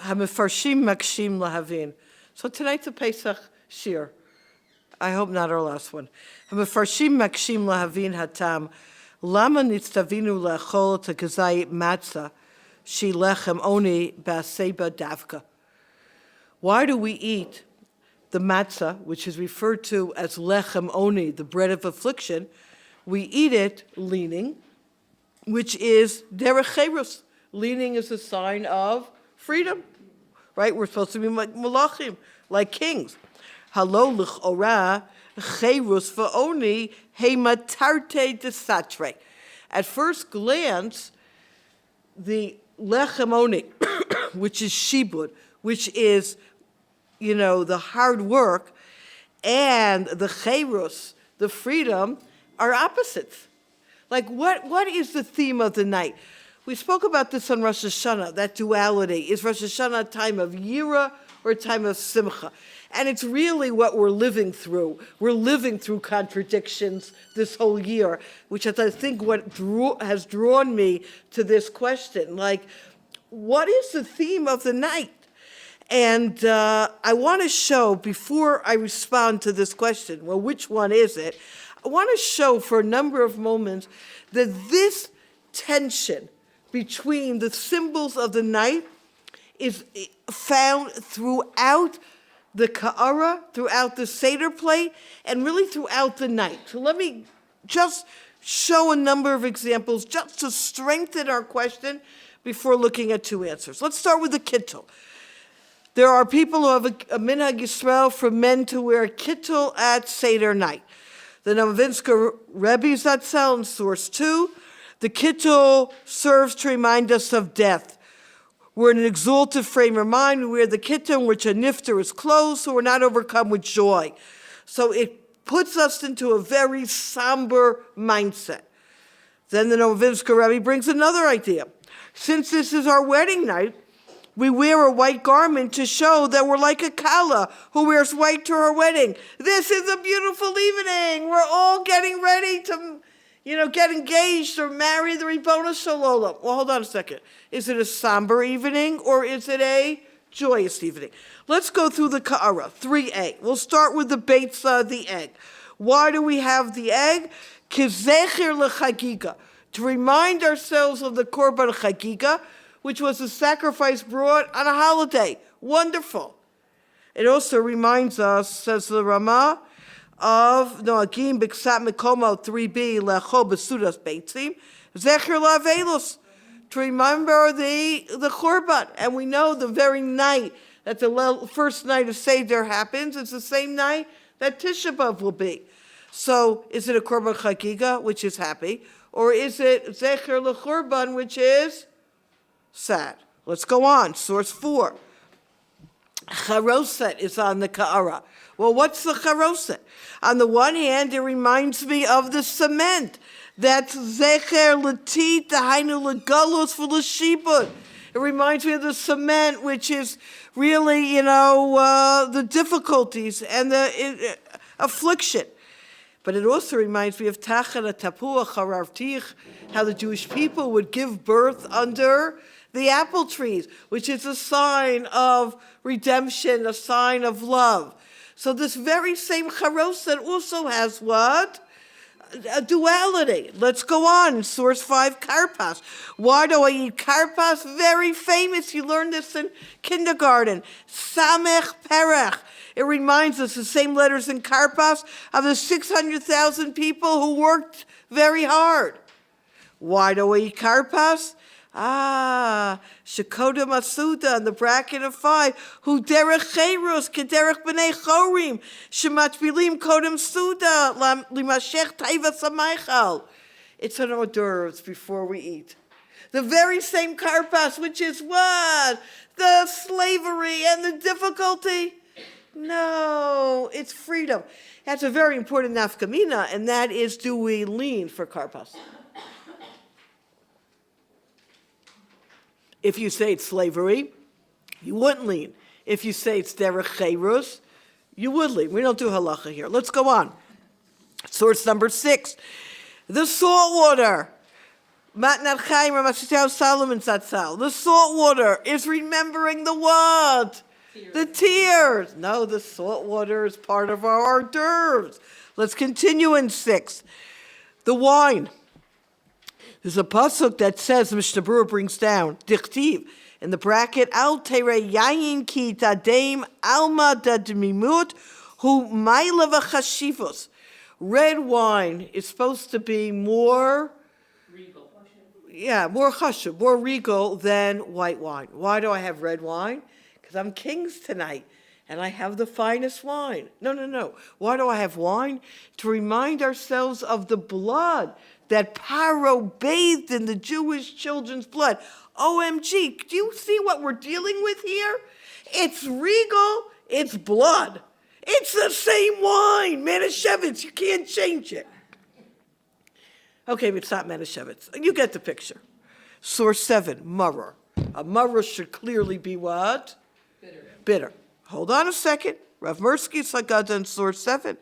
Hamefarshim makshim lahavin. So tonight's a Pesach Shir. I hope not our last one. Hamefarshim makshim lahavin hatam. Lama nitztavinu le'achol tekazai matzah shi lechem oni ba'aseba davka. Why do we eat the matzah, which is referred to as lechem oni, the bread of affliction? We eat it leaning, which is derech cherus. Leaning is a sign of freedom, right? We're supposed to be like malachim, like kings. Halo l'chora cherus va'oni hematarte desatre. At first glance, the lechem oni, which is shibud, which is, the hard work, and the cherus, the freedom, are opposites. Like, what is the theme of the night? We spoke about this on Rosh Hashanah, that duality. Is Rosh Hashanah a time of Yira or a time of Simcha? And it's really what we're living through. We're living through contradictions this whole year, which is, I think, what has drawn me to this question. Like, what is the theme of the night? And I want to show, before I respond to this question, well, which one is it? I want to show for a number of moments that this tension between the symbols of the night is found throughout the ka'ara, throughout the Seder plate, and really throughout the night. So let me just show a number of examples just to strengthen our question before looking at two answers. Let's start with the kittel. There are people who have a minhag Yisrael for men to wear kittel at Seder night. The Novovinsker Rebbe Zatzal in source 2, the kittel serves to remind us of death. We're in an exalted frame of mind. We wear the kittel in which a nifter is closed, so we're not overcome with joy. So it puts us into a very somber mindset. Then the Novovinsker Rebbe brings another idea. Since this is our wedding night, we wear a white garment to show that we're like a kala who wears white to her wedding. This is a beautiful evening. We're all getting ready to, get engaged or marry the Ribono Shel Olam. Well, hold on a second. Is it a somber evening or is it a joyous evening? Let's go through the ka'ara, 3a. We'll start with the beitzah, the egg. Why do we have the egg? Kizecher lechagiga, to remind ourselves of the korban chagiga, which was a sacrifice brought on a holiday. Wonderful. It also reminds us, says the Ramah, of Noagim B'Ksat Mekomo 3b Lecho B'Sudas Beitzim Zecher Lavelus, to remember the Korban. And we know the very night that the first night of Seder happens, it's the same night that Tisha B'Av will be. So is it a Korban Chagiga, which is happy, or is it Zecher LeChorban, which is sad? Let's go on. Source 4. Charoset is on the ka'ara. Well, what's the charoset? On the one hand, it reminds me of the cement. That's zecher latit hainu legalus for l'shibud. It reminds me of the cement, which is really, the difficulties and the affliction. But it also reminds me of tachan tapuach haravtich, how the Jewish people would give birth under the apple trees, which is a sign of redemption, a sign of love. So this very same charoset also has what? A duality. Let's go on. Source 5, karpas. Why do I eat karpas? Very famous. You learned this in kindergarten. Samech perech. It reminds us, the same letters in karpas, of the 600,000 people who worked very hard. Why do I eat karpas? Shekoda Masuda in the bracket of 5, who derech cherus, kederech b'nei chorim, shematbilim kodem suda, limashech taiva samaychal. It's an hors d'oeuvres before we eat. The very same karpas, which is what? The slavery and the difficulty? No, it's freedom. That's a very important nafkamina, and that is, do we lean for karpas? If you say it's slavery, you wouldn't lean. If you say it's derech cherus, you would lean. We don't do halacha here. Let's go on. Source number 6. The salt water. Matnat Chaim Ramasitav Solomon Zatzal. The salt water is remembering the what? Tears. The tears. No, the salt water is part of our hors d'oeuvres. Let's continue in 6. The wine. There's a pasuk that says, Mishnah Berurah brings down, Dichtiv, in the bracket, Al Tere Yayin Ki Tadem Alma Dadmimut Hu Maila V'Chashivos. Red wine is supposed to be more regal. Yeah, more chashuv, more regal than white wine. Why do I have red wine? Because I'm kings tonight, and I have the finest wine. No. Why do I have wine? To remind ourselves of the blood that Paro bathed in the Jewish children's blood. OMG, do you see what we're dealing with here? It's regal, it's blood. It's the same wine, Manischewitz, you can't change it. Okay, but it's not Manischewitz. You get the picture. Source 7, maror. A maror should clearly be what? Bitter. Hold on a second. Rav Mirsky's Haggadah in source 7.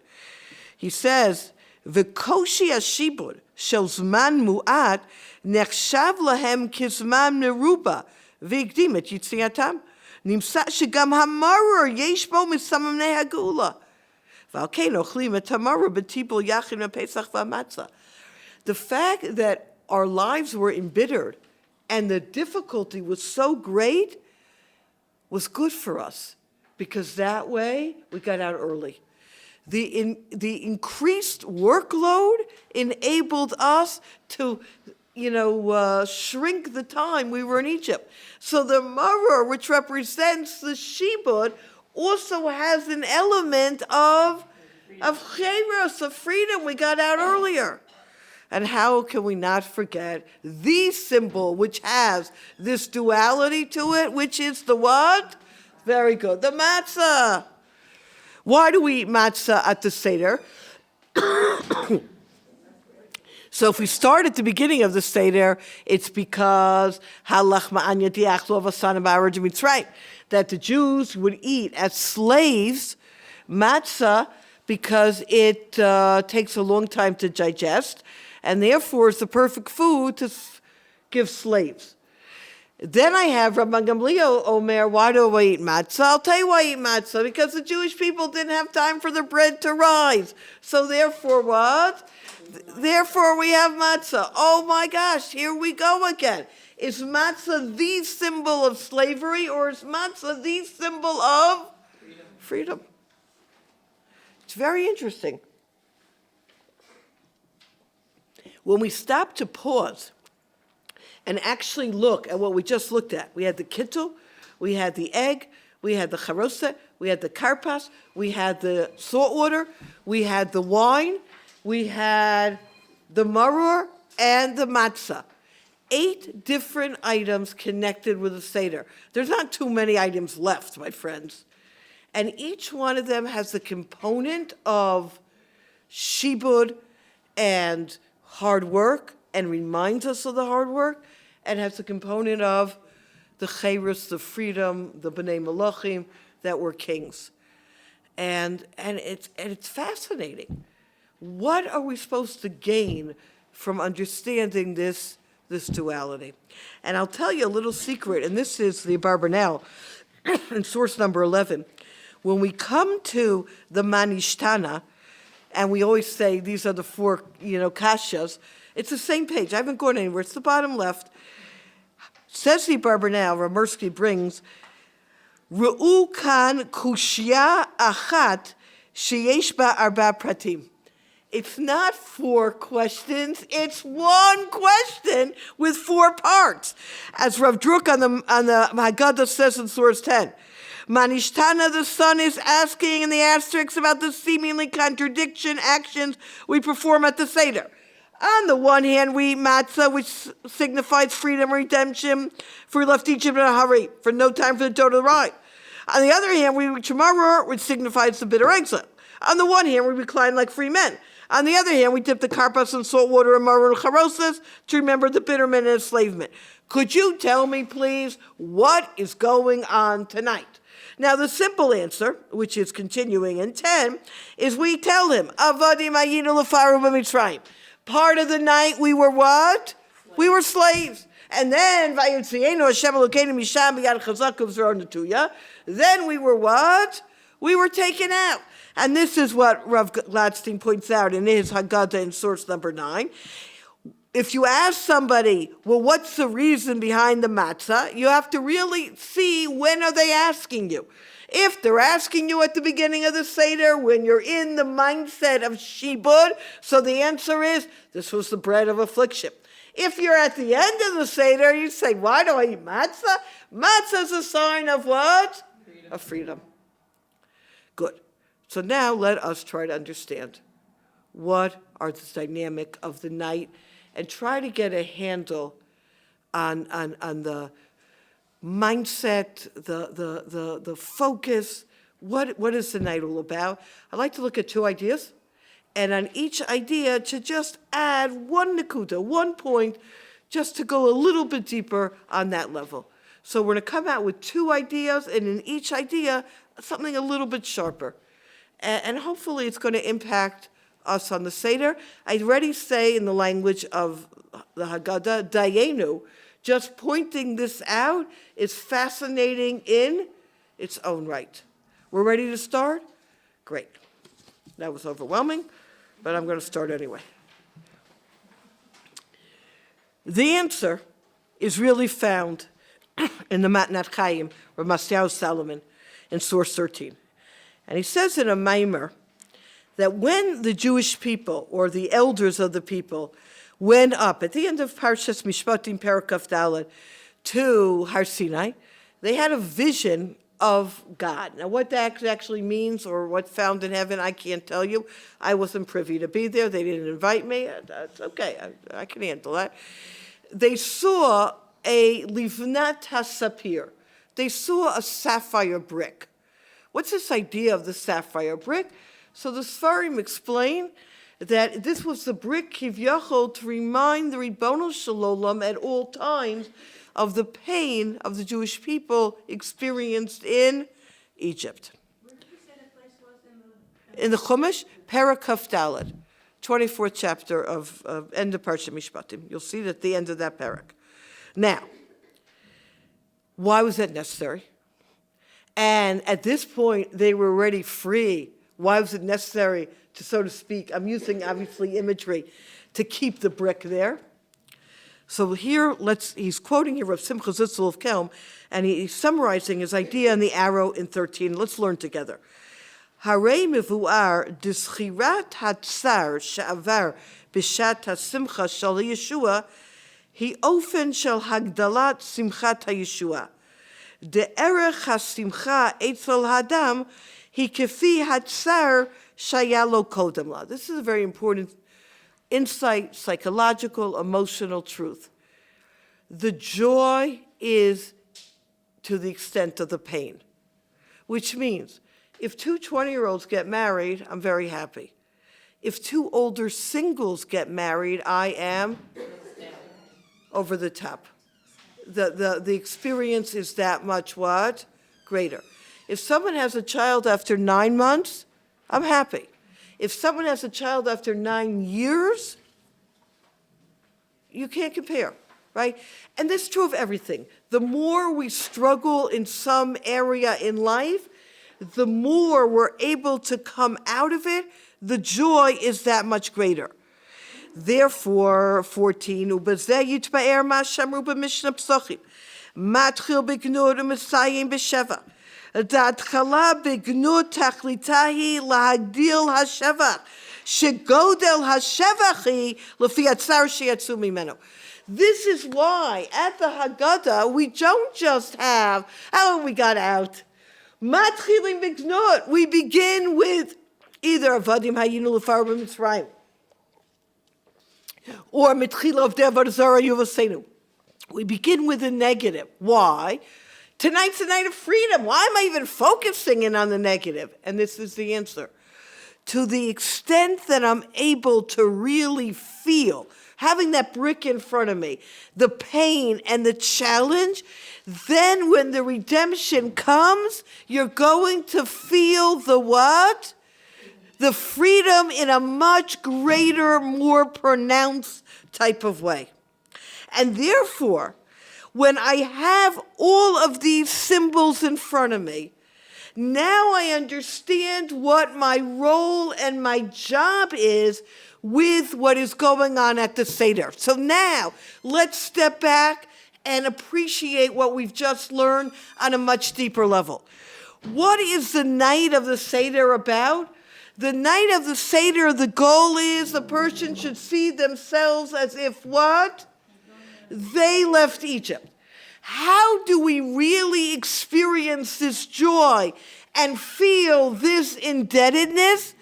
He says, V'koshi ashibud shel zman mu'at nechshav lahem kizman meruba v'igdim et yitziatam. נמצא שגם המרור יש בו מסממני הגאולה. ועל כן אוכלים את המרור בטיפול יחד מפסח והמצה. The fact that our lives were embittered and the difficulty was so great was good for us, because that way we got out early. The increased workload enabled us to shrink the time we were in Egypt. So the maror, which represents the shibud, also has an element of cheros, of freedom. We got out earlier. And how can we not forget the symbol which has this duality to it, which is the what? Very good. The matzah. Why do we eat matzah at the Seder? So if we start at the beginning of the Seder, it's because that the Jews would eat as slaves matzah because it takes a long time to digest, and therefore it's the perfect food to give slaves. Then I have Rabban Gamliel Omer, why do I eat matzah? I'll tell you why I eat matzah, because the Jewish people didn't have time for the bread to rise. So therefore what? Therefore we have matzah. Oh my gosh, here we go again. Is matzah the symbol of slavery, or is matzah the symbol of freedom? It's very interesting. When we stop to pause and actually look at what we just looked at, we had the kittul, we had the egg, we had the charoset, we had the karpas, we had the salt water, we had the wine, we had the maror and the matzah. 8 different items connected with the Seder. There's not too many items left, my friends. And each one of them has the component of shibud and hard work, and reminds us of the hard work, and has the component of the cheros, the freedom, the b'nai malachim, that we're kings. And it's fascinating. What are we supposed to gain from understanding this duality? And I'll tell you a little secret, and this is the Abarbanel in source number 11. When we come to the Manishtana, and we always say these are the 4, kashas, it's the same page. I haven't gone anywhere. It's the bottom left. Says the Abarbanel, Ramersky brings, Ru'u kan kushya achat sheyesh ba arba pratim. It's not 4 questions, it's 1 question with 4 parts. As Rav Druk on the Haggadah says in source 10, Manishtana, the son, is asking in the asterisks about the seemingly contradiction actions we perform at the Seder. On the one hand, we eat matzah, which signifies freedom, redemption, for we left Egypt in a hurry, for no time for the Torah to ride. On the other hand, we eat maror, which signifies the bitter exile. On the one hand, we recline like free men. On the other hand, we dip the karpas in salt water and maror and charosas to remember the bitterment and enslavement. Could you tell me, please, what is going on tonight? Now, the simple answer, which is continuing in 10, is we tell him, Avadim ayinu lefaru b'Mitzrayim. Part of the night we were what? We were slaves. And then, then we were what? We were taken out. And this is what Rav Gladstein points out in his Haggadah in source number 9. If you ask somebody, well, what's the reason behind the matzah? You have to really see, when are they asking you? If they're asking you at the beginning of the Seder, when you're in the mindset of shibud, so the answer is, this was the bread of affliction. If you're at the end of the Seder, you say, why do I eat matzah? Matzah is a sign of what? Freedom. Of freedom. Good. So now let us try to understand what are the dynamic of the night and try to get a handle on the mindset, the focus. What is the night all about? I'd like to look at 2 ideas, and on each idea to just add 1 nekuda, 1 point, just to go a little bit deeper on that level. So we're going to come out with 2 ideas, and in each idea, something a little bit sharper. And hopefully it's going to impact us on the Seder. I already say in the language of the Haggadah, Dayenu, just pointing this out is fascinating in its own right. We're ready to start? Great. That was overwhelming, but I'm going to start anyway. The answer is really found in the Matnat Chaim, or Matthew Solomon, in source 13. And he says in a Maimer that when the Jewish people, or the elders of the people, went up at the end of Parshas Mishpatim Perikaf Dalet to Har Sinai, they had a vision of God. Now, what that actually means or what's found in heaven, I can't tell you. I wasn't privy to be there. They didn't invite me. That's okay. I can handle that. They saw a livnat hasapir. They saw a sapphire brick. What's this idea of the sapphire brick? So the Sfarim explain that this was the brick kivyachol to remind the Ribono Shel Olam at all times of the pain of the Jewish people experienced in Egypt. Where did you say the place was In the Chumash, Perikaf Dalet, 24th chapter of end of Parshat Mishpatim. You'll see it at the end of that parak. Now, why was that necessary? And at this point, they were already free. Why was it necessary to, so to speak, I'm using obviously imagery, to keep the brick there? So here, he's quoting here of Simcha Zitzel of Kelm, and he's summarizing his idea in the arrow in 13. Let's learn together. Harei mivuar dischirat hatzar she'avar b'shat hasimcha shel Yeshua, he ofen shel hagdalat simchat haYeshua. De'erech hasimcha etzel hadam, he kefi hatzar shayalo kodem la. This is a very important insight, psychological, emotional truth. The joy is to the extent of the pain, which means if 2 20-year-olds get married, I'm very happy. If 2 older singles get married, I am over the top. The experience is that much what? Greater. If someone has a child after 9 months, I'm happy. If someone has a child after 9 years, you can't compare, right? And this is true of everything. The more we struggle in some area in life, the more we're able to come out of it, the joy is that much greater. Therefore, 14, Ubazeh yitba'er ma shamru b'mishnah psochim, matchil b'gnur u'mesayim b'sheva, da'atchala b'gnur tachlitahi lahagdil hashevach, shegodel hashevachi lefi atzar sheyatzu mimenu. This is why at the Haggadah we don't just have, we got out. Matchilim b'gnur, we begin with either avadim hayinu l'far b'mitzrayim, or mitchila of devar zara yuvasenu. We begin with the negative. Why? Tonight's a night of freedom. Why am I even focusing in on the negative? And this is the answer. To the extent that I'm able to really feel, having that brick in front of me, the pain and the challenge, then when the redemption comes, you're going to feel the what? The freedom in a much greater, more pronounced type of way. And therefore, when I have all of these symbols in front of me, now I understand what my role and my job is with what is going on at the Seder. So now, let's step back and appreciate what we've just learned on a much deeper level. What is the night of the Seder about? The night of the Seder, the goal is the person should see themselves as if what? They left Egypt. How do we really experience this joy and feel this indebtedness?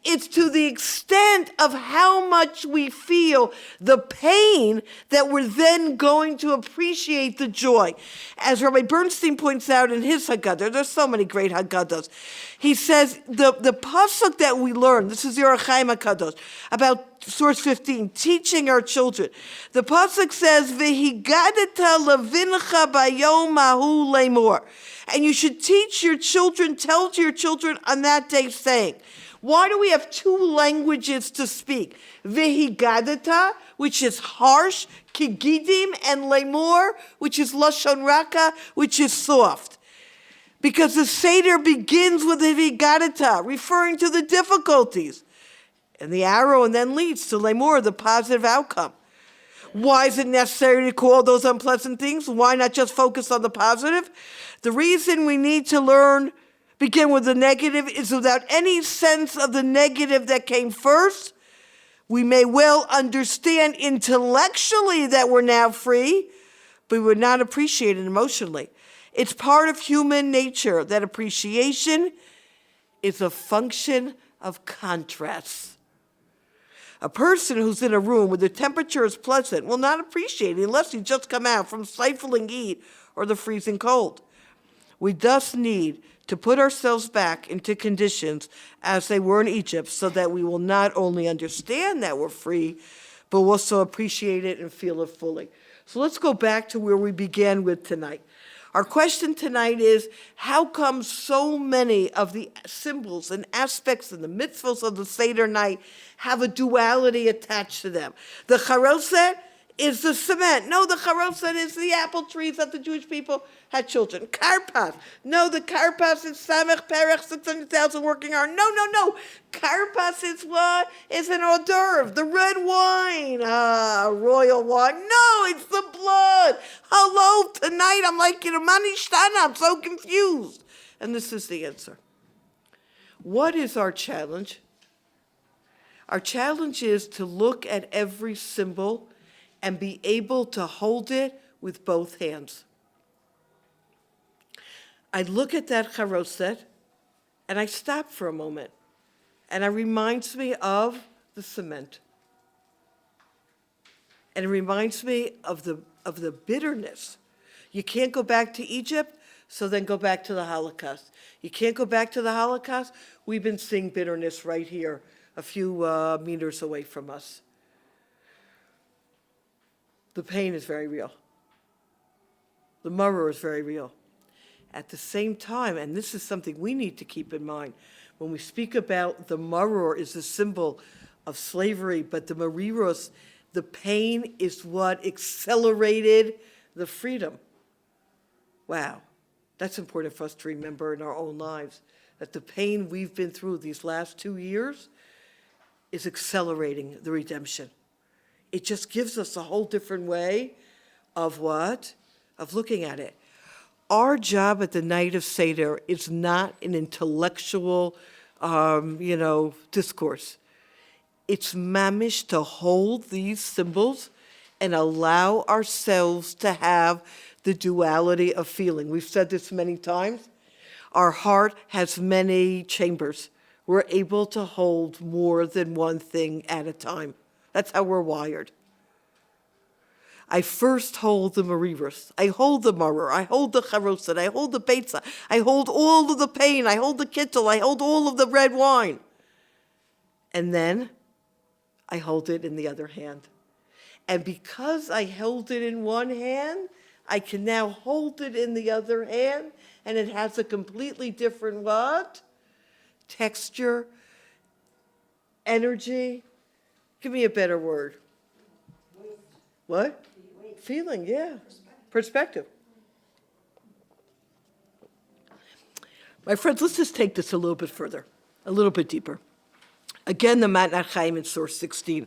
It's to the extent of how much we feel the pain that we're then going to appreciate the joy. As Rabbi Bernstein points out in his Haggadah, there's so many great Haggadahs. He says the pasuk that we learn, this is Yoreh Chaim HaKadosh, about source 15, teaching our children. The pasuk says, "V'higadata levincha bayom hahu lemor," and you should teach your children, tell to your children on that day, saying. Why do we have two languages to speak? V'higadata, which is harsh, kigidim, and lemor, which is lashon raka, which is soft. Because the Seder begins with v'higadata, referring to the difficulties. And the arrow and then leads to lemor, the positive outcome. Why is it necessary to call those unpleasant things? Why not just focus on the positive? The reason we need to begin with the negative is without any sense of the negative that came first, we may well understand intellectually that we're now free, but we would not appreciate it emotionally. It's part of human nature that appreciation is a function of contrast. A person who's in a room where the temperature is pleasant will not appreciate it unless he just come out from stifling heat or the freezing cold. We thus need to put ourselves back into conditions as they were in Egypt so that we will not only understand that we're free, but also appreciate it and feel it fully. So let's go back to where we began with tonight. Our question tonight is, how come so many of the symbols and aspects and the mitzvahs of the Seder night have a duality attached to them? The charoset is the cement. No, the charoset is the apple trees that the Jewish people had children. Karpas. No, the karpas is samech perech, 600,000 working hard. No. Karpas is what? Is an hors d'oeuvre, the red wine. Royal wine. No, it's the blood. Hello, tonight I'm like, manishtana, I'm so confused. And this is the answer. What is our challenge? Our challenge is to look at every symbol and be able to hold it with both hands. I look at that charoset, and I stop for a moment, and it reminds me of the cement. And it reminds me of the bitterness. You can't go back to Egypt, so then go back to the Holocaust. You can't go back to the Holocaust. We've been seeing bitterness right here, a few meters away from us. The pain is very real. The maror is very real. At the same time, and this is something we need to keep in mind, when we speak about the maror is a symbol of slavery, but the mariros, the pain is what accelerated the freedom. Wow, that's important for us to remember in our own lives, that the pain we've been through these last 2 years is accelerating the redemption. It just gives us a whole different way of what? Of looking at it. Our job at the night of Seder is not an intellectual, discourse. It's mamish to hold these symbols and allow ourselves to have the duality of feeling. We've said this many times. Our heart has many chambers. We're able to hold more than one thing at a time. That's how we're wired. I first hold the mariros. I hold the maror. I hold the charoset. I hold the beitza. I hold all of the pain. I hold the kittel. I hold all of the red wine. And then I hold it in the other hand. And because I held it in one hand, I can now hold it in the other hand, and it has a completely different what? Texture, energy. Give me a better word. What? feeling, yeah. Perspective. My friends, let's just take this a little bit further, a little bit deeper. Again, the Matnat Chaim in source 16.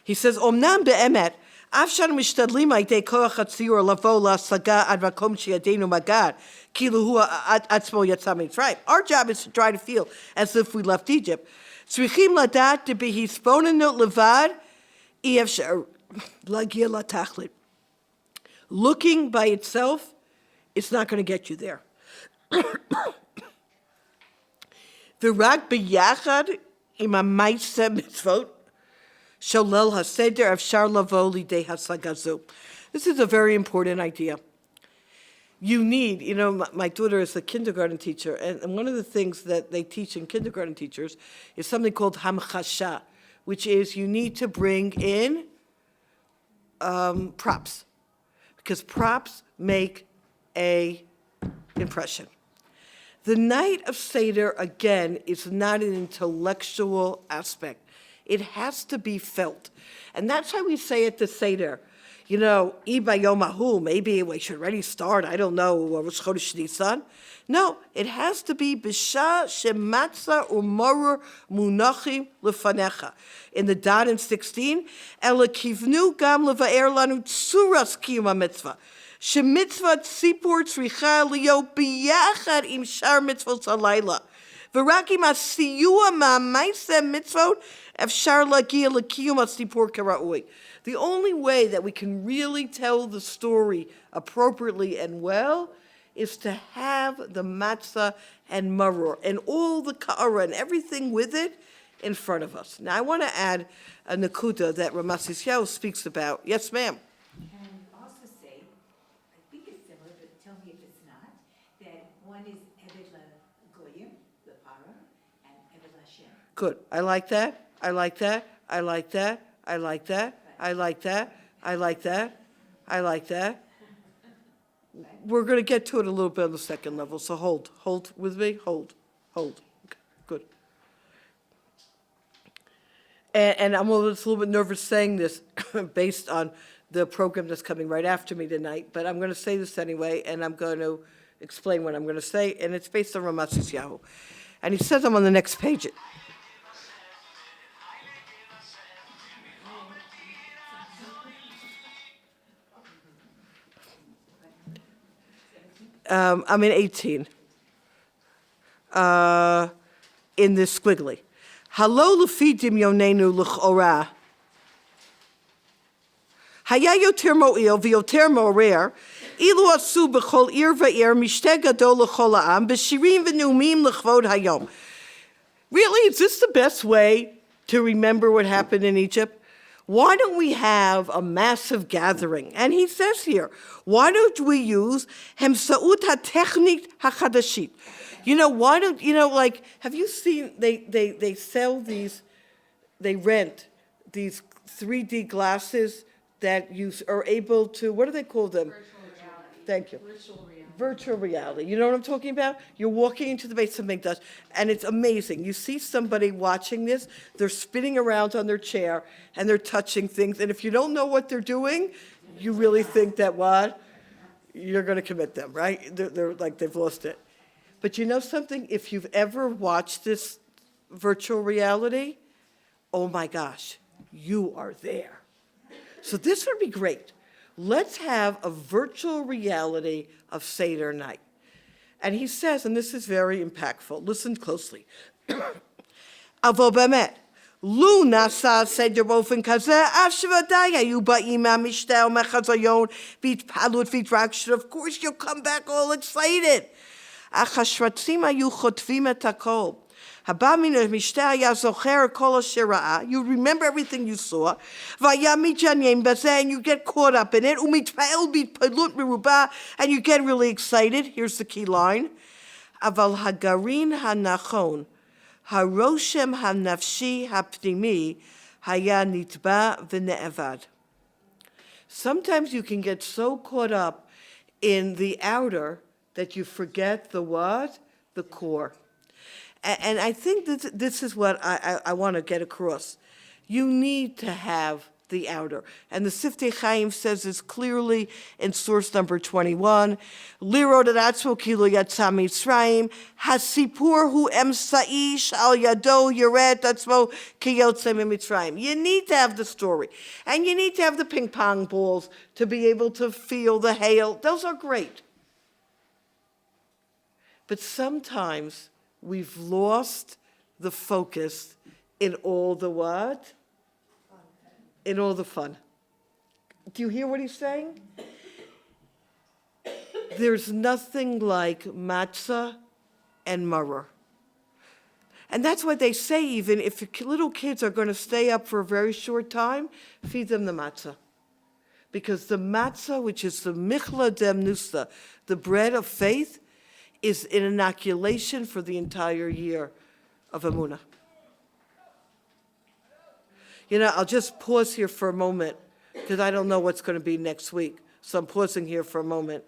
He says, Omnam be'emet, afshan mishtadlim aytei koach hatziur lavo la'saga ad makom she'yadenu magad, kilu hu atzmo yatsa mitzrayim. Our job is to try to feel as if we left Egypt. Tzrichim ladat debehi sponenot levad, efshar lagia latachlit. Looking by itself, it's not going to get you there. V'rak b'yachad im ha'maaseh mitzvot sholel haseder efshar lavo lidei hasagazu. This is a very important idea. You need, my daughter is a kindergarten teacher, and one of the things that they teach in kindergarten teachers is something called hamchasha, which is you need to bring in props, because props make a impression. The night of Seder, again, is not an intellectual aspect. It has to be felt. And that's why we say at the Seder, Iba Yomahu, maybe we should already start, I don't know, Rosh Chodesh Nisan. No, it has to be Bisha Shematza Umorur Munachim Lefanecha. In the dot in 16, Ela Kivnu Gam Levaer Lanu Tsuras Kiyuma Mitzvah. Shemitzvah tzipur tzricha liyo biyachad im shar mitzvot halayla. V'rak im asiyua ma'amaiseh mitzvot efshar lagia l'kiyum tzipur karaui. The only way that we can really tell the story appropriately and well is to have the matzah and maror and all the ka'ara and everything with it in front of us. Now I want to add a nakuda that Ramas Yisrael speaks about. Yes, ma'am. Good. I like that. I like that. I like that. I like that. I like that. I like that. I like that. We're going to get to it a little bit on the second level, so hold. Hold with me. Hold. Hold. Okay. Good. And I'm a little bit nervous saying this based on the program that's coming right after me tonight, but I'm going to say this anyway, and I'm going to explain what I'm going to say, and it's based on Ramas Yisrael. And he says I'm on the next page. I'm in 18. In this squiggly. Halo lefi dimyonenu l'chorah. Haya yoter mo'il v'yoter mo'rer. Ilu asu b'chol ir v'ir mishteh gadol l'chol ha'am b'shirim v'neumim l'chvod hayom. Really, is this the best way to remember what happened in Egypt? Why don't we have a massive gathering? And he says here, why don't we use hemsa'ut ha'technit ha'chadashit? Why don't, have you seen, they sell these, they rent these 3D glasses that you are able to, what do they call them? Virtual reality. Thank you. Virtual reality. Virtual reality. You know what I'm talking about? You're walking into the Beis Hamikdash, and it's amazing. You see somebody watching this, they're spinning around on their chair, and they're touching things, and if you don't know what they're doing, you really think that what? You're going to commit them, right? They're like they've lost it. But you know something? If you've ever watched this virtual reality, oh my gosh, you are there. So this would be great. Let's have a virtual reality of Seder night. And he says, and this is very impactful, listen closely. Avo bemet, lu nasa seder bofen kazeh, af shevadai hayu ba'im ha'mishtel mechazayon, v'itpalut v'itrakshut. Of course you'll come back all excited. Ach hashratzim hayu chotvim et hakol. You remember everything you saw, and you get caught up in it, and you get really excited. Here's the key line. Aval hagarin hanachon, haroshem hanafshi hapnimi, haya nitba v'ne'evad. Sometimes you can get so caught up in the outer that you forget the what? The core. And I think that this is what I want to get across. You need to have the outer. And the Siftei Chaim says this clearly in source number 21. Lirod atzmo kilo yatsa Mitzrayim, hasipur hu emsai shal yado yored atzmo ki yotze mitzrayim. You need to have the story. And you need to have the ping pong balls to be able to feel the hail. Those are great. But sometimes we've lost the focus in all the what? In all the fun. Do you hear what he's saying? There's nothing like matzah and maror. And that's why they say, even if little kids are going to stay up for a very short time, feed them the matzah. Because the matzah, which is the michla demnusa, the bread of faith, is an inoculation for the entire year of Emunah. I'll just pause here for a moment because I don't know what's going to be next week. So I'm pausing here for a moment.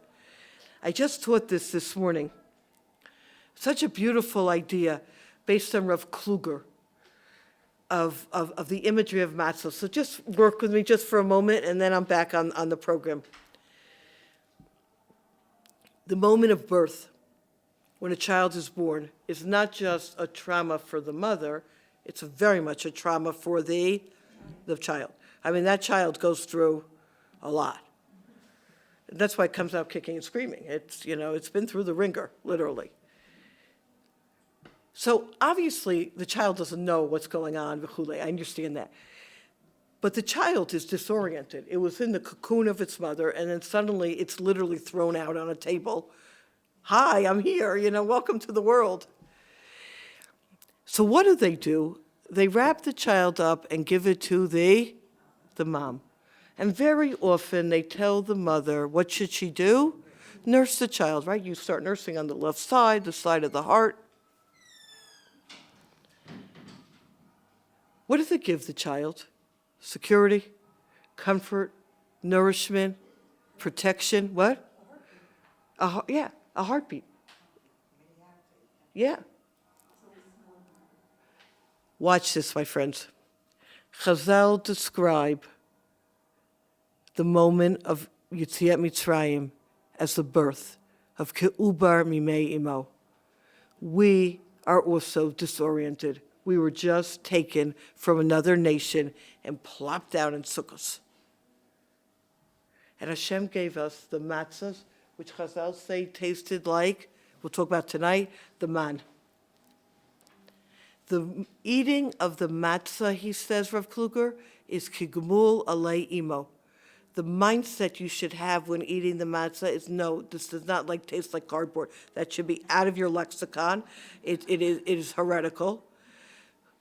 I just taught this morning. Such a beautiful idea based on Rav Kluger of the imagery of matzah. So just work with me just for a moment and then I'm back on the program. The moment of birth, when a child is born, is not just a trauma for the mother, it's very much a trauma for the child. I mean, that child goes through a lot. That's why it comes out kicking and screaming. It's been through the ringer, literally. So obviously, the child doesn't know what's going on, I understand that. But the child is disoriented. It was in the cocoon of its mother, and then suddenly it's literally thrown out on a table. Hi, I'm here, welcome to the world. So what do? They wrap the child up and give it to the mom. And very often they tell the mother, what should she do? Nurse the child, right? You start nursing on the left side, the side of the heart. What does it give the child? Security, comfort, nourishment, protection, what? A heartbeat. Yeah. Watch this, my friends. Chazal describe the moment of Yetziat Mitzrayim as the birth of Ke'ubar Mimei Imo. We are also disoriented. We were just taken from another nation and plopped down in Sukkos. And Hashem gave us the matzahs, which Chazal say tasted like, we'll talk about tonight, the man. The eating of the matzah, he says, Rav Kluger, is kigmul alei imo. The mindset you should have when eating the matzah is, no, this does not taste like cardboard. That should be out of your lexicon. It is heretical.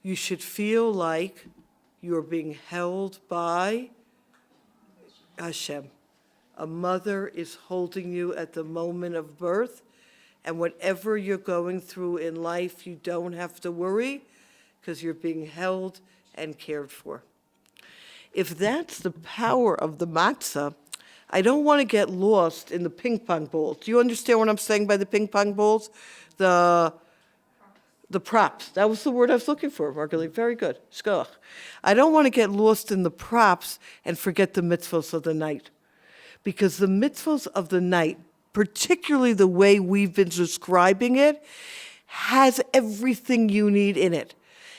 You should feel like you're being held by Hashem. A mother is holding you at the moment of birth, and whatever you're going through in life, you don't have to worry because you're being held and cared for. If that's the power of the matzah, I don't want to get lost in the ping pong balls. Do you understand what I'm saying by the ping pong balls? The props. That was the word I was looking for, Margalit. Very good. Shkoch. I don't want to get lost in the props and forget the mitzvos of the night. Because the mitzvos of the night, particularly the way we've been describing it, has everything you need in it.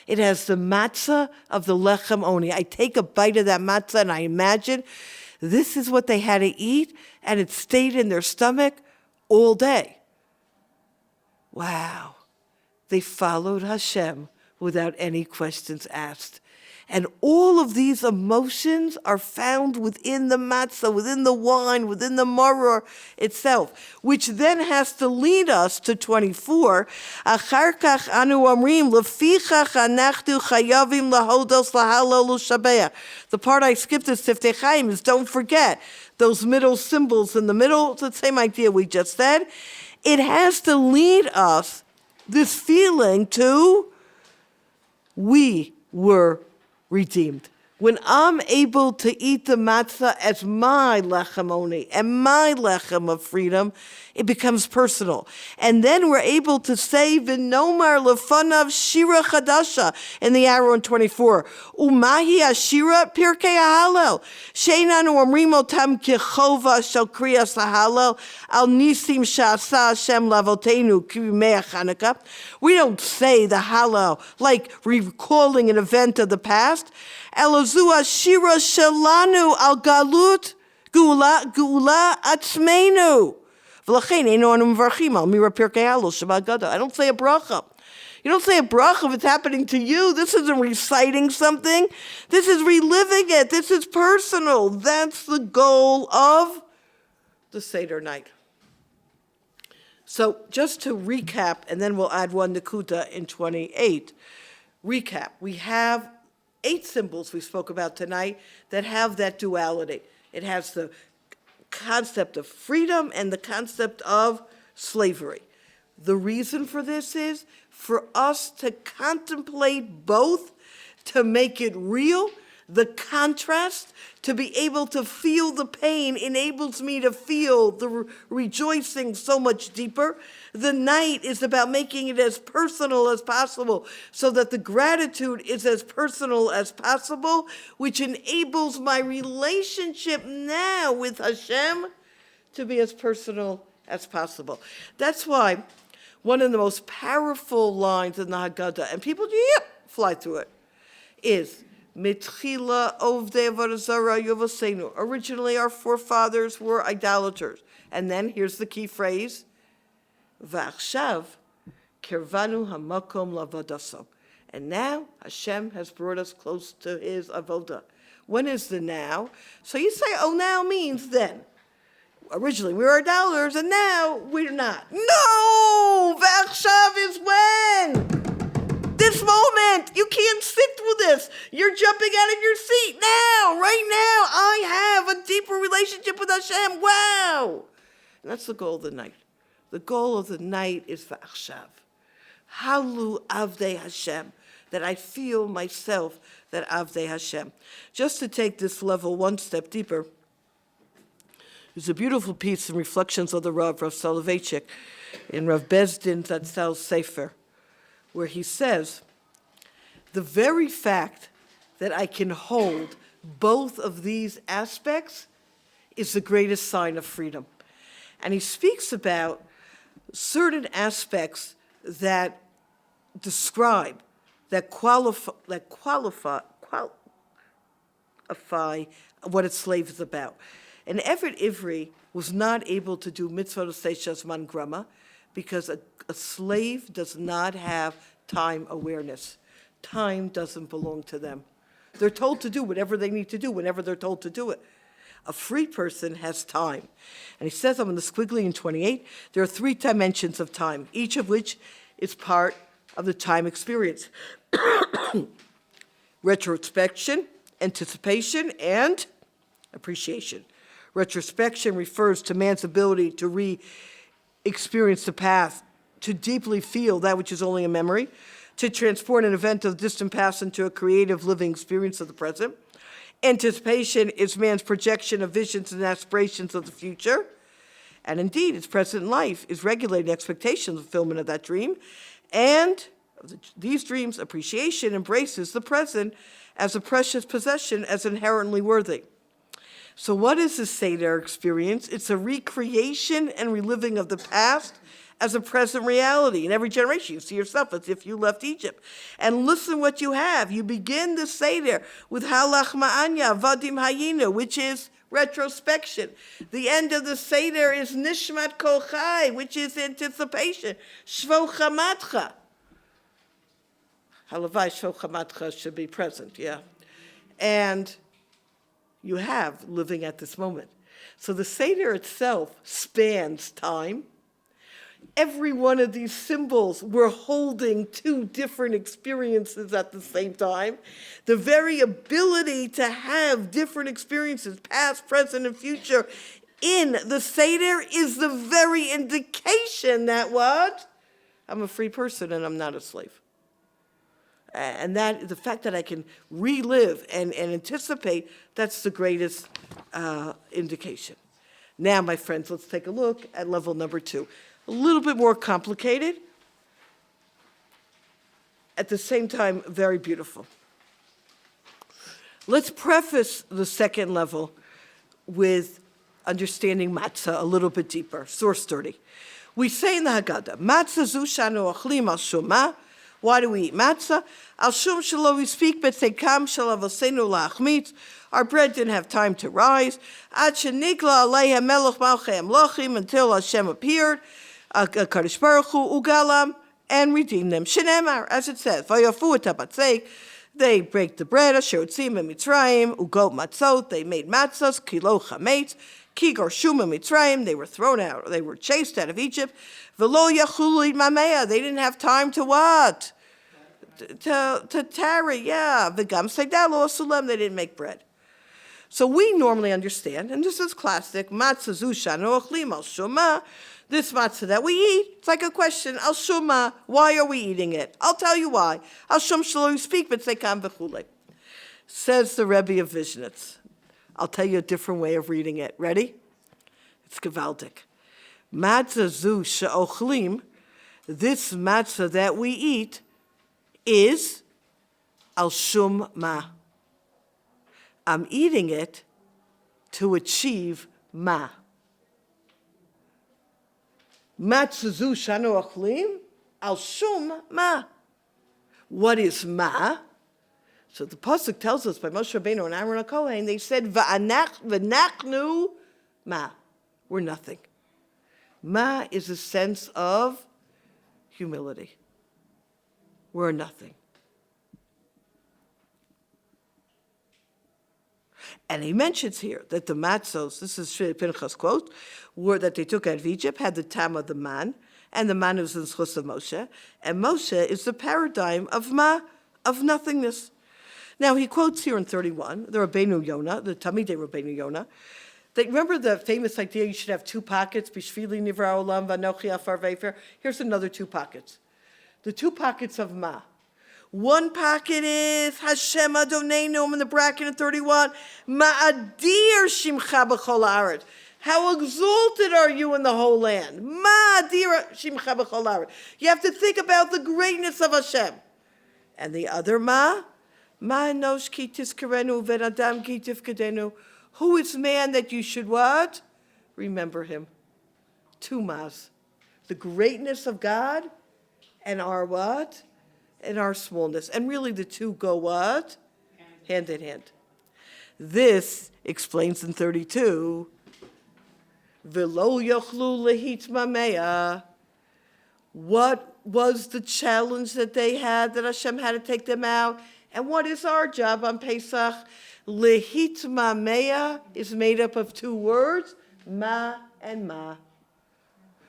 It has the matzah of the lechem oni. I take a bite of that matzah and I imagine this is what they had to eat, and it stayed in their stomach all day. Wow. They followed Hashem without any questions asked. And all of these emotions are found within the matzah, within the wine, within the maror itself, which then has to lead us to 24. Achar kach anu omrim, lefichach anachnu chayavim lahodos lahalol ushabeach. The part I skipped in Siftei Chaim is don't forget those middle symbols in the middle. It's the same idea we just said. It has to lead us, this feeling, to we were redeemed. When I'm able to eat the matzah as my lechem only and my lechem of freedom, it becomes personal. And then we're able to say, V'nomar lefanav Shira chadasha, in the arrow in 24. Umahi Shira pirkei halal. Sheinanu omrim otam kechova shel kriyas halal al nisim sha'asa Hashem lavotenu k'yimei Chanukah. We don't say the halal like recalling an event of the past. Elozu Shira shelanu al galut gula atzmeinu. I don't say a bracha. You don't say a bracha if it's happening to you. This isn't reciting something. This is reliving it. This is personal. That's the goal of the Seder night. So just to recap, and then we'll add one Nakuta in 28. Recap. We have 8 symbols we spoke about tonight that have that duality. It has the concept of freedom and the concept of slavery. The reason for this is for us to contemplate both, to make it real. The contrast, to be able to feel the pain, enables me to feel the rejoicing so much deeper. The night is about making it as personal as possible so that the gratitude is as personal as possible, which enables my relationship now with Hashem to be as personal as possible. That's why one of the most powerful lines in the Haggadah, and people fly through it, is Mitchila ovdei avodah zara yovosenu. Originally, our forefathers were idolaters. And then here's the key phrase, V'achshav kirvanu hamakom lavodaso. And now Hashem has brought us close to his avodah. When is the now? So you say, oh, now means then. Originally, we were idolaters, and now we're not. No! V'achshav is when? This moment, you can't sit with this. You're jumping out of your seat now, right now. I have a deeper relationship with Hashem. Wow. And that's the goal of the night. The goal of the night is v'achshav. Halu avdei Hashem. That I feel myself that avdei Hashem. Just to take this level one step deeper, there's a beautiful piece in Reflections of the Rav Soloveitchik, in Rav Bezdin Zatzel's Sefer, where he says, the very fact that I can hold both of these aspects is the greatest sign of freedom. And he speaks about certain aspects that describe, that qualify what a slave is about. And Eved Ivri was not able to do mitzvah seishas man grama because a slave does not have time awareness. Time doesn't belong to them. They're told to do whatever they need to do whenever they're told to do it. A free person has time. And he says, I'm in the squiggly in 28, there are 3 dimensions of time, each of which is part of the time experience. Retrospection, anticipation, and appreciation. Retrospection refers to man's ability to re-experience the past, to deeply feel that which is only a memory, to transport an event of the distant past into a creative living experience of the present. Anticipation is man's projection of visions and aspirations of the future. And indeed, its present life is regulating expectations of fulfillment of that dream. And these dreams, appreciation embraces the present as a precious possession, as inherently worthy. So what is the Seder experience? It's a recreation and reliving of the past as a present reality. In every generation, you see yourself as if you left Egypt. And listen what you have. You begin the Seder with Halach Ma'anya, Vadim Hayinu, which is retrospection. The end of the Seder is Nishmat Kochai, which is anticipation. Shvo Chamatcha. Halavai Shvo Chamatcha should be present, yeah. And you have living at this moment. So the Seder itself spans time. Every one of these symbols, we're holding 2 different experiences at the same time. The very ability to have different experiences, past, present, and future, in the Seder is the very indication that what? I'm a free person and I'm not a slave. And that the fact that I can relive and anticipate, that's the greatest indication. Now, my friends, let's take a look at level number 2. A little bit more complicated, at the same time, very beautiful. Let's preface the second level with understanding matzah a little bit deeper. Source 30. We say in the Haggadah, matzah zu shanu achlim al shuma. Why do we eat matzah? Al shum shelo we speak b'tzekam shel avosenu la'achmitz. Our bread didn't have time to rise. Ad shenigla aleiha melech malchei amlochim, until Hashem appeared, Kadosh Baruch Hu, ugalam, and redeemed them. Shenemar, as it says, vayafu et habatzek. They break the bread, asher utzim Mitzrayim, ugot matzot. They made matzahs, kilo chametz, ki gorshum Mitzrayim. They were thrown out. They were chased out of Egypt. Velo yachulu mamea. They didn't have time to what? To tarry. Yeah. V'gam seidalo asulem. They didn't make bread. So we normally understand, and this is classic, matzah zu shanu ochlim al shuma. This matzah that we eat, it's like a question, al shuma, why are we eating it? I'll tell you why. Al shum shelo speak, but sekam v'chulei. Says the Rebbe of Vishnitz. I'll tell you a different way of reading it. Ready? It's gewaltig. Matzah zu she'ochlim, this matzah that we eat, is al shum ma. I'm eating it to achieve ma. Matzah zu shanu achlim al shum ma. What is ma? So the pasuk tells us by Moshe Rabbeinu and Aaron HaKohen, they said v'nachnu ma. We're nothing. Ma is a sense of humility. We're nothing. And he mentions here that the matzos, this is Pinchas' quote, were that they took out of Egypt, had the tam of the man, and the man was in schus of Moshe, and Moshe is the paradigm of ma, of nothingness. Now he quotes here in 31, the Rabbeinu Yonah, the Talmidei Rabbeinu Yonah, that remember the famous idea you should have 2 pockets, bishvili nivra olam v'anochi afar vefer. Here's another 2 pockets. The 2 pockets of ma. One pocket is Hashem Adonenu in the bracket in 31. Ma'adir shimcha b'chol haaretz. How exalted are you in the whole land? Ma'adir shimcha b'chol haaretz. You have to think about the greatness of Hashem. And the other ma'anosh ki tizkerenu v'adam ki tifkedenu. Who is man that you should what? Remember him. 2 mas. The greatness of God and our what? And our smallness. And really the 2 go what? Hand in hand. This explains in 32, V'lo yochlu lehit mamea. What was the challenge that they had, that Hashem had to take them out? And what is our job on Pesach? Lehit mamea is made up of 2 words, ma and ma.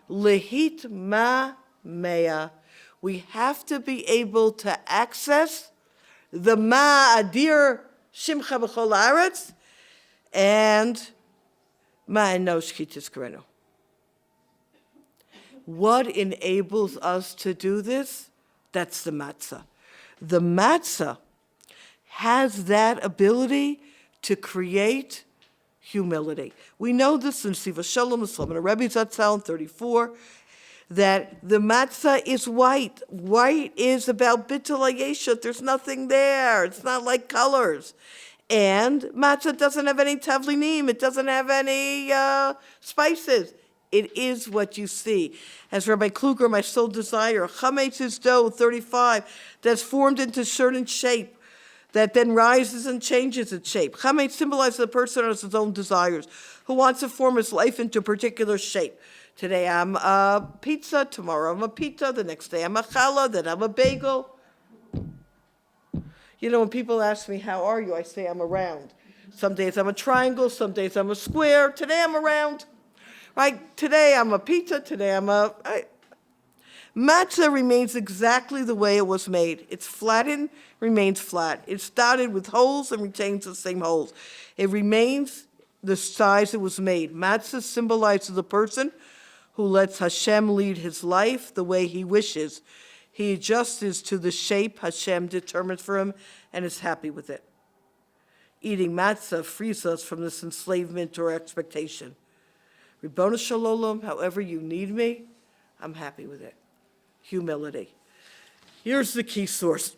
Lehit mamea. We have to be able to access the ma'adir shimcha b'chol haaretz and ma'anosh ki tizkerenu. What enables us to do this? That's the matzah. The matzah has that ability to create humility. We know this in Siva Shalom, the Solomon Rebbe Zatzal in 34, that the matzah is white. White is about bittul hayeshut. There's nothing there. It's not like colors. And matzah doesn't have any tavlinim. It doesn't have any spices. It is what you see. As Rabbi Kluger, my sole desire, chametz is dough, 35, that's formed into a certain shape, that then rises and changes its shape. Chametz symbolizes the person as his own desires, who wants to form his life into a particular shape. Today I'm a pizza, tomorrow I'm a pita, the next day I'm a challah, then I'm a bagel. You know, when people ask me, how are you? I say I'm a round. Some days I'm a triangle, some days I'm a square. Today I'm a round. Right? Today I'm a pizza, today I'm a... Matzah remains exactly the way it was made. It's flattened, remains flat. It's dotted with holes and retains the same holes. It remains the size it was made. Matzah symbolizes the person who lets Hashem lead his life the way he wishes. He adjusts to the shape Hashem determined for him and is happy with it. Eating matzah frees us from this enslavement or expectation. Ribono shel olam, however you need me, I'm happy with it. Humility. Here's the key source.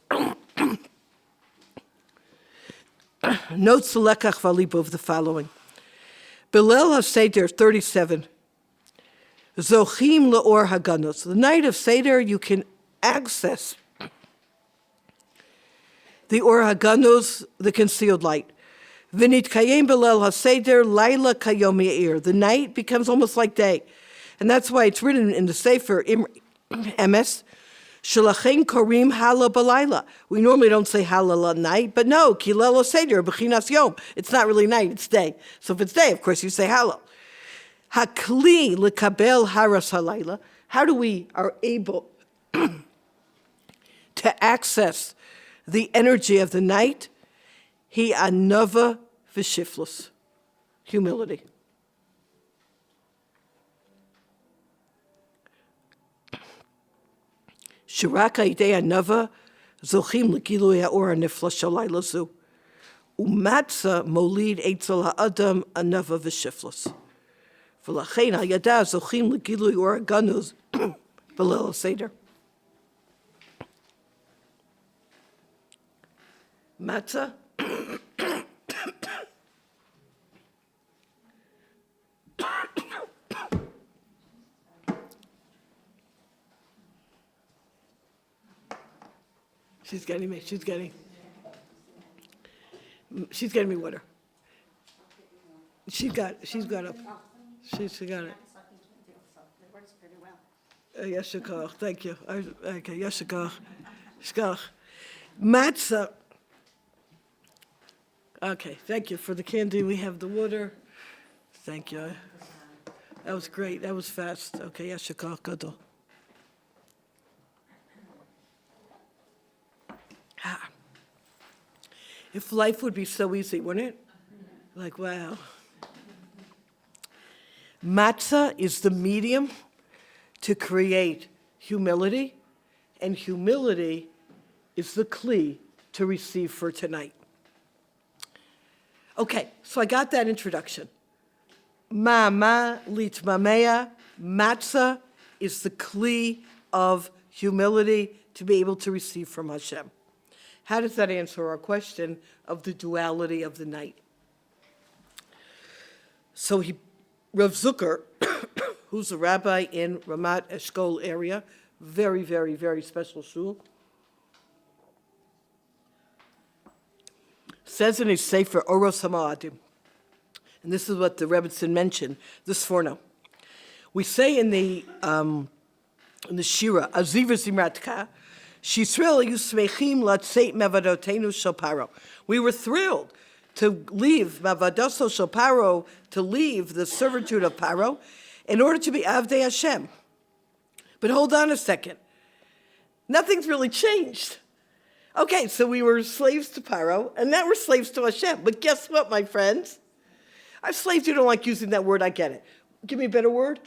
Notes the lekach v'alibo of the following. Belel HaSeder 37. Zochim le'or haganos. The night of Seder, you can access the or haganos, the concealed light. V'nit kayem belel HaSeder laila kayom yair. The night becomes almost like day. And that's why it's written in the Sefer Emes, Shalachin korim hala balayla. We normally don't say halal night, but no, kilelo seder b'chinas yom. It's not really night, it's day. So if it's day, of course you say halal. Hakli lekabel haras halayla. How do we are able to access the energy of the night? He anava v'shiflus. Humility. Shira idei anava zochim legilui ha'or ha'nifla shalayla zu. Umatza molid eitzel ha'adam anava v'shiflus. V'lachein ha'yada zochim legilui or ha'ganuz b'leil seder. Matzah. She's getting me water. She's got up. She's got it. Yeshikach, thank you. Okay, Yeshikach. Shkach. Matzah. Okay, thank you for the candy. We have the water. Thank you. That was great. That was fast. Okay, Yeshikach, gadol. If life would be so easy, wouldn't it? Like, wow. Matzah is the medium to create humility, and humility is the kli to receive for tonight. Okay, so I got that introduction. Ma'ama litmamea, matzah is the kli of humility to be able to receive from Hashem. How does that answer our question of the duality of the night? So Rav Zucker, who's a rabbi in Ramat Eshkol area, very, very, very special shul, says in his Sefer Oros HaMa'adim, and this is what the Rebbetzin mentioned this forno. We say in the Shira, Aziva Zimratka, Shisrael yusmechim latzeit mevadotenu shel paro. We were thrilled to leave mavadoso shel paro, to leave the servitude of Paro, in order to be avdei Hashem. But hold on a second. Nothing's really changed. Okay, so we were slaves to Paro, and now we're slaves to Hashem. But guess what, my friends? Our slaves, you don't like using that word, I get it. Give me a better word.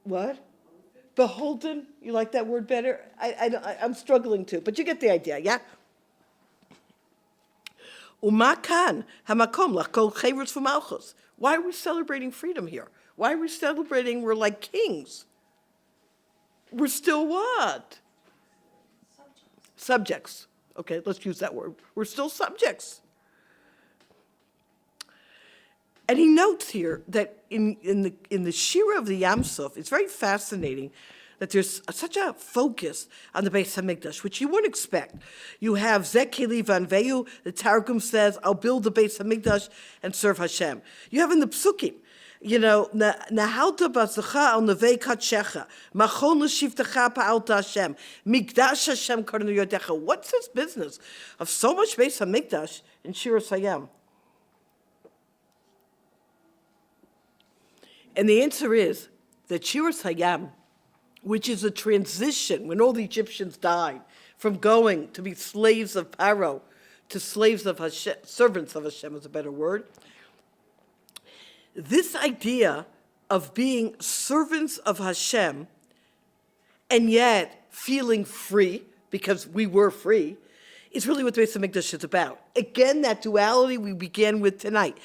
What? Beholden, you like that word better? I'm struggling to, but you get the idea, yeah? Umakan hamakom lachkol chayrus v'malchus. Why are we celebrating freedom here? Why are we celebrating we're like kings? We're still what? Subjects. Okay, let's use that word. We're still subjects. And he notes here that in the Shira of the Yam Suf, it's very fascinating that there's such a focus on the Beis HaMikdash, which you wouldn't expect. You have Zekeli Vanveyu, the Targum says, I'll build the Beis HaMikdash and serve Hashem. You have in the Psukim, Nahalta bazacha al nevei katshecha, machon l'shivtecha pa'alta Hashem, mikdash Hashem karnu yodecha. What's this business of so much Beis HaMikdash in Shira Sayam? And the answer is that Shira Sayam, which is a transition when all the Egyptians died, from going to be slaves of Paro to slaves of Hashem, servants of Hashem is a better word. This idea of being servants of Hashem and yet feeling free, because we were free, is really what the Beis HaMikdash is about. Again, that duality we began with tonight.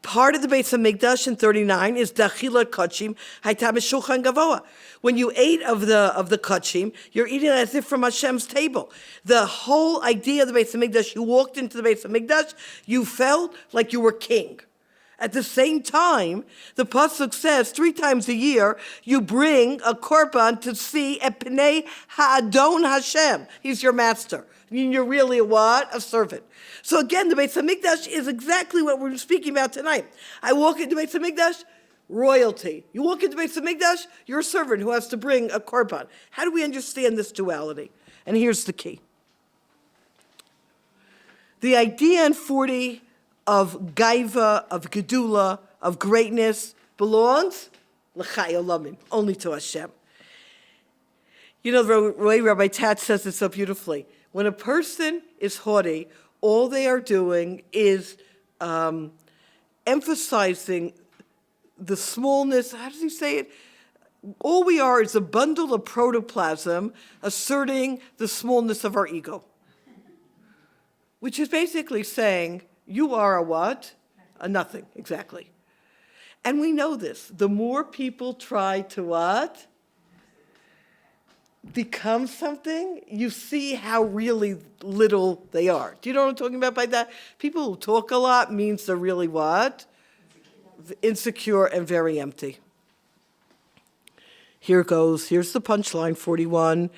Part of the Beis HaMikdash in 39 is Dachila Kachim Haytam Shulchan Gavoa. When you ate of the Kachim, you're eating as if from Hashem's table. The whole idea of the Beis HaMikdash, you walked into the Beis HaMikdash, you felt like you were king. At the same time, the Pasuk says 3 times a year, you bring a korban to see Epnei Ha'adon Hashem. He's your master. You're really a what? A servant. So again, the Beis HaMikdash is exactly what we're speaking about tonight. I walk into Beis HaMikdash, royalty. You walk into Beis HaMikdash, you're a servant who has to bring a korban. How do we understand this duality? And here's the key. The idea in 40 of gaiva, of gedula, of greatness belongs l'chai olamim, only to Hashem. You know, the way Rabbi Tat says it so beautifully. When a person is haughty, all they are doing is emphasizing the smallness. How does he say it? All we are is a bundle of protoplasm asserting the smallness of our ego, which is basically saying, you are a what? A nothing, exactly. And we know this. The more people try to what? Become something, you see how really little they are. Do you know what I'm talking about by that? People who talk a lot means they're really what? Insecure and very empty. Here goes. Here's the punchline, 41.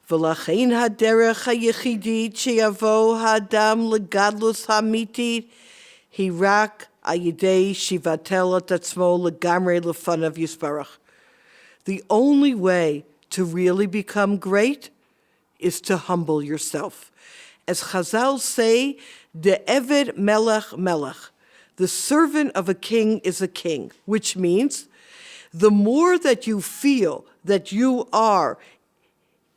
V'lachein haderech hayechidit sheyavo hadam legadlus hamitit hirak ayidei shivatel atatzmo legamrei lefanav yisparach. The only way to really become great is to humble yourself. As Chazal say, the Eved Melech Melech, the servant of a king is a king, which means the more that you feel that you are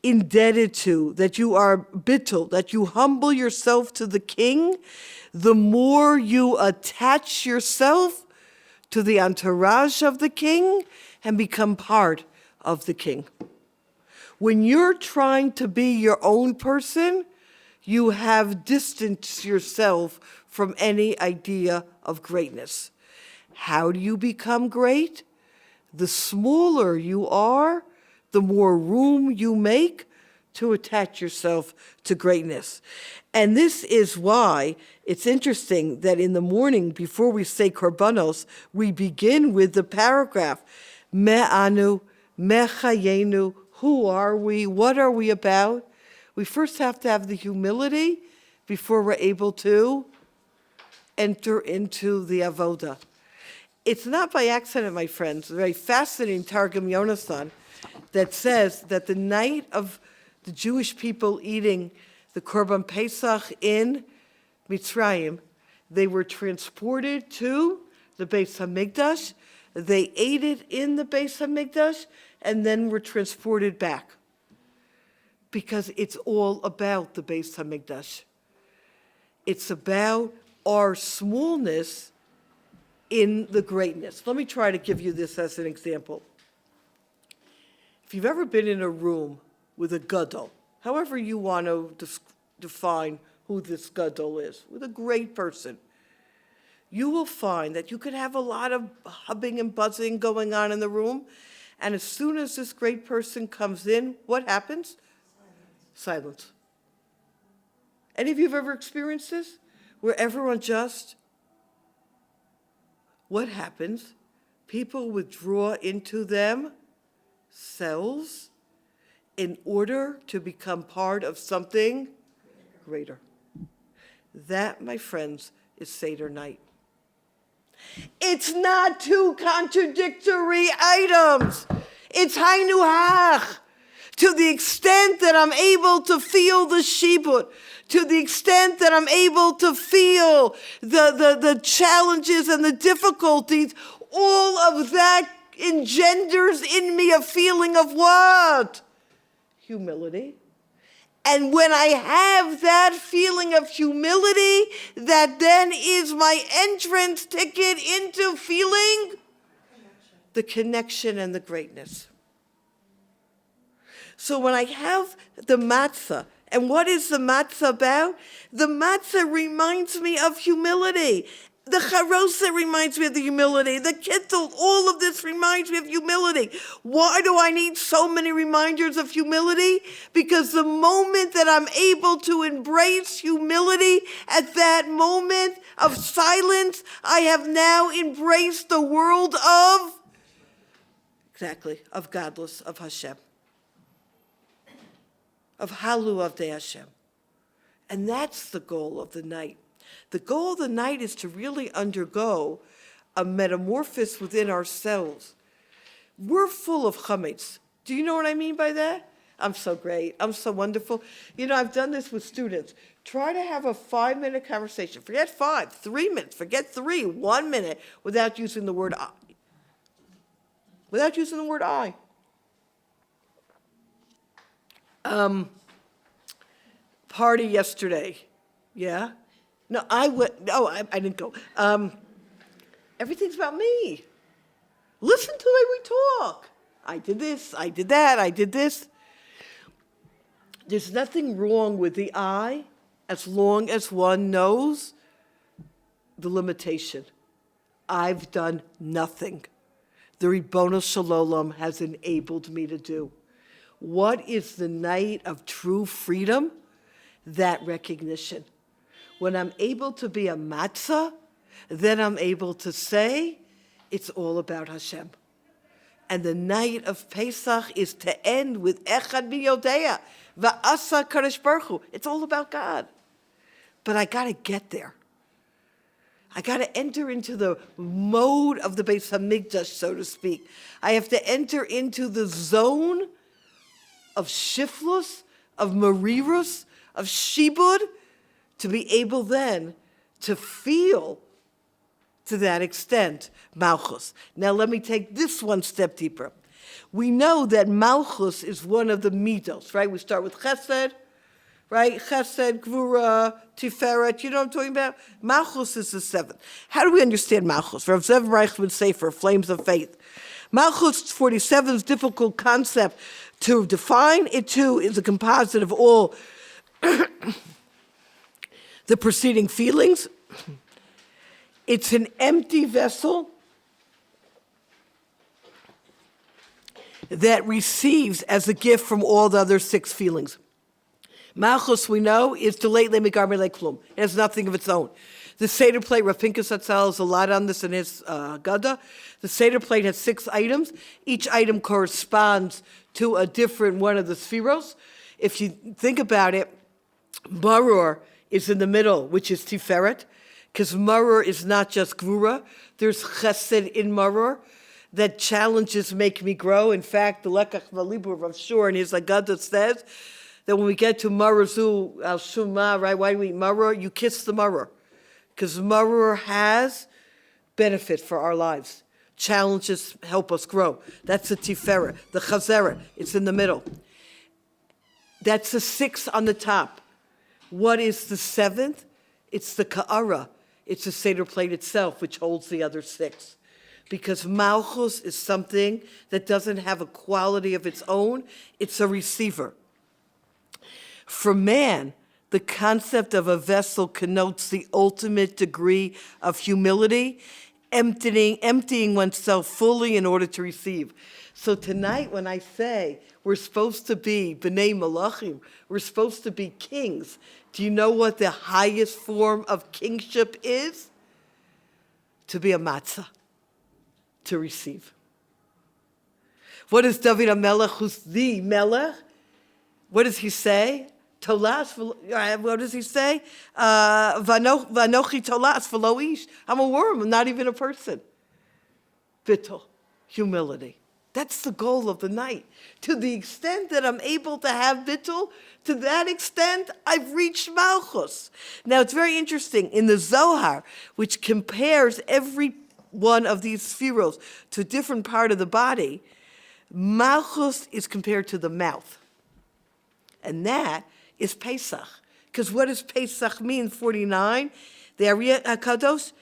indebted to, that you are bittul, that you humble yourself to the king, the more you attach yourself to the entourage of the king and become part of the king. When you're trying to be your own person, you have distanced yourself from any idea of greatness. How do you become great? The smaller you are, the more room you make to attach yourself to greatness. And this is why it's interesting that in the morning, before we say korbanos, we begin with the paragraph, Me'anu, Mechayenu, who are we? What are we about? We first have to have the humility before we're able to enter into the avoda. It's not by accident, my friends. A very fascinating Targum Yonasan that says that the night of the Jewish people eating the Korban Pesach in Mitzrayim, they were transported to the Beis HaMikdash. They ate it in the Beis HaMikdash, and then were transported back. Because it's all about the Beis HaMikdash. It's about our smallness in the greatness. Let me try to give you this as an example. If you've ever been in a room with a gadol, however you want to define who this gadol is, with a great person, you will find that you could have a lot of hubbing and buzzing going on in the room, and as soon as this great person comes in, what happens? Silence. Any of you have ever experienced this? Where everyone just, what happens? People withdraw into themselves in order to become part of something greater. That, my friends, is Seder night. It's not 2 contradictory items. It's Hainu Hach. To the extent that I'm able to feel the shibud, to the extent that I'm able to feel the challenges and the difficulties, all of that engenders in me a feeling of what? Humility. And when I have that feeling of humility, that then is my entrance ticket into feeling the connection and the greatness. So when I have the matzah, and what is the matzah about? The matzah reminds me of humility. The charosa reminds me of the humility. The kittel, all of this reminds me of humility. Why do I need so many reminders of humility? Because the moment that I'm able to embrace humility at that moment of silence, I have now embraced the world of, of godless, of Hashem. Of Halu Avdei Hashem. And that's the goal of the night. The goal of the night is to really undergo a metamorphosis within ourselves. We're full of chametz. Do you know what I mean by that? I'm so great. I'm so wonderful. You know, I've done this with students. Try to have a 5-minute conversation. Forget 5, 3 minutes. Forget 3, 1 minute without using the word I. Without using the word I. Party yesterday. Yeah? No, I didn't go. Everything's about me. Listen to the way we talk. I did this, I did that, I did this. There's nothing wrong with the I as long as one knows the limitation. I've done nothing. The Ribbono Shel Olam has enabled me to do. What is the night of true freedom? That recognition. When I'm able to be a matzah, then I'm able to say, it's all about Hashem. And the night of Pesach is to end with Echad Miyodea, Va'asa Kadosh Baruch Hu. It's all about God. But I got to get there. I got to enter into the mode of the Beis Hamikdash, so to speak. I have to enter into the zone of shiflus, of marirus, of shibud, to be able then to feel to that extent malchus. Now let me take this one step deeper. We know that malchus is one of the midos, right? We start with chesed, right? Chesed, gvura, tiferet, you know what I'm talking about? Malchus is the 7th. How do we understand malchus? Rav Zev Reich would say for Flames of Faith. Malchus 47 is a difficult concept to define. It too is a composite of all the preceding feelings. It's an empty vessel that receives as a gift from all the other 6 feelings. Malchus, we know, is delayed lemigar klum. It has nothing of its own. The Seder plate, Rav Pinkus Hatzal has a lot on this in his Haggadah. The Seder plate has 6 items. Each item corresponds to a different one of the spheros. If you think about it, maror is in the middle, which is tiferet, because maror is not just gvura. There's chesed in maror. That challenges make me grow. In fact, the Lekach Valibur of Shur in his Haggadah says that when we get to marazu al shuma, right? Why do we eat maror? You kiss the maror, because maror has benefit for our lives. Challenges help us grow. That's the tiferet. The chazeret, it's in the middle. That's the 6 on the top. What is the 7th? It's the ka'ara. It's the Seder plate itself, which holds the other 6. Because malchus is something that doesn't have a quality of its own. It's a receiver. For man, the concept of a vessel connotes the ultimate degree of humility, emptying oneself fully in order to receive. So tonight when I say we're supposed to be B'nai Malachim, we're supposed to be kings, do you know what the highest form of kingship is? To be a matzah, to receive. What is David HaMelech, who's the Melech? What does he say? Tolas, what does he say? Vanochi tolas v'lo ish. I'm a worm, I'm not even a person. Bittul, humility. That's the goal of the night. To the extent that I'm able to have bittul, to that extent, I've reached malchus. Now, it's very interesting. In the Zohar, which compares every one of these spheros to a different part of the body, malchus is compared to the mouth. And that is Pesach. Because what does Pesach mean, 49? The Ariyat HaKadosh,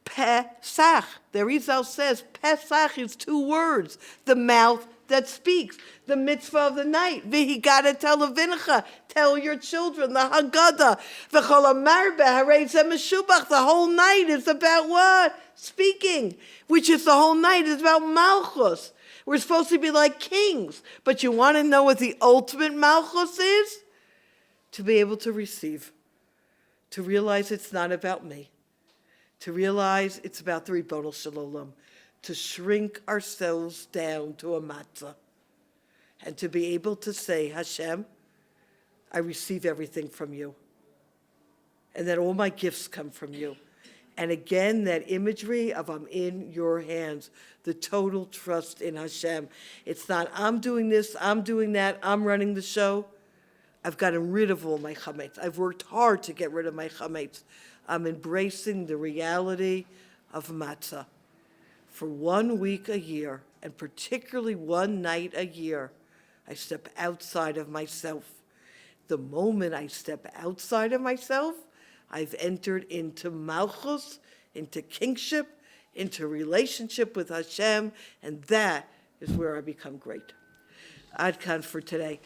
Pesach. The Rizal says Pesach is 2 words, the mouth that speaks the mitzvah of the night. V'higada televincha, tell your children, the Haggadah. V'chol amarbe harei zeh meshubach, the whole night is about what? Speaking, which is the whole night is about malchus. We're supposed to be like kings, but you want to know what the ultimate malchus is? To be able to receive, to realize it's not about me, to realize it's about the Ribono Shel Olam, to shrink ourselves down to a matzah, and to be able to say, Hashem, I receive everything from you, and that all my gifts come from you. And again, that imagery of I'm in your hands, the total trust in Hashem. It's not I'm doing this, I'm doing that, I'm running the show. I've gotten rid of all my chametz. I've worked hard to get rid of my chametz. I'm embracing the reality of matzah. For 1 week a year, and particularly one night a year, I step outside of myself. The moment I step outside of myself, I've entered into malchus, into kingship, into relationship with Hashem, and that is where I become great. Ad kan for today.